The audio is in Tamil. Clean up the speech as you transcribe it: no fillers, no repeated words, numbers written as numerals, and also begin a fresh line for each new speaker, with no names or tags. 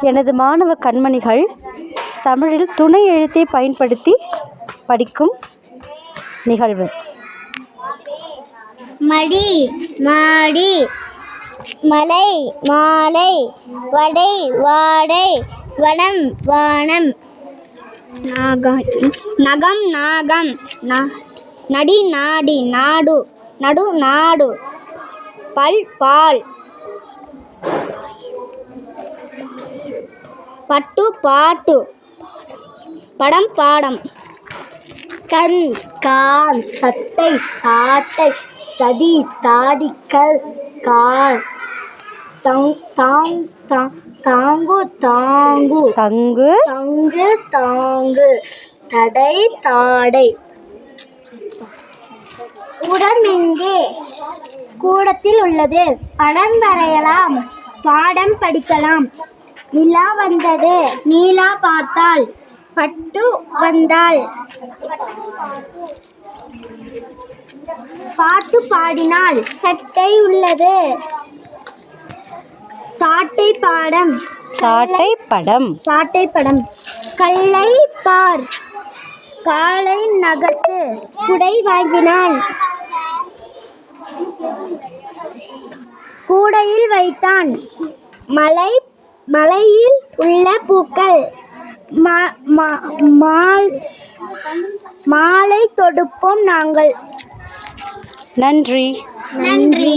எனது மாணவ கண்மணிகள் தமிழில் துணை எழுத்தை பயன்படுத்தி படிக்கும் நிகழ்வு.
மடி மாடி, மலை மாலை, வடை வாடை, வனம் வானம், நகம் நாகம், நடி நாடி, நாடு நடு நாடு, பல் பால், பட்டு பாட்டு, படம் பாடம், கண் கான், சட்டை சாட்டை, தடி தாடிக்கல், கால், தாங்கு தாங்கு,
தங்கு
தங்கு தாங்கு, தடை தாடை. கூடம் எங்கே? கூடத்தில் உள்ளது. படம் வரையலாம், பாடம் படிக்கலாம். நிலா வந்தது, நீலா பார்த்தாள், பட்டு வந்தாள், பாட்டு பாடினாள். சட்டை உள்ளது, சாட்டை பாடம்,
சாட்டை படம்,
சாட்டை படம். கல்லை பார், காலை நகர்த்து, குடை வாங்கினான், கூடையில் வைத்தான். மலையில் உள்ள பூக்கள், மாலை தொடுப்போம் நாங்கள்.
நன்றி.
நன்றி.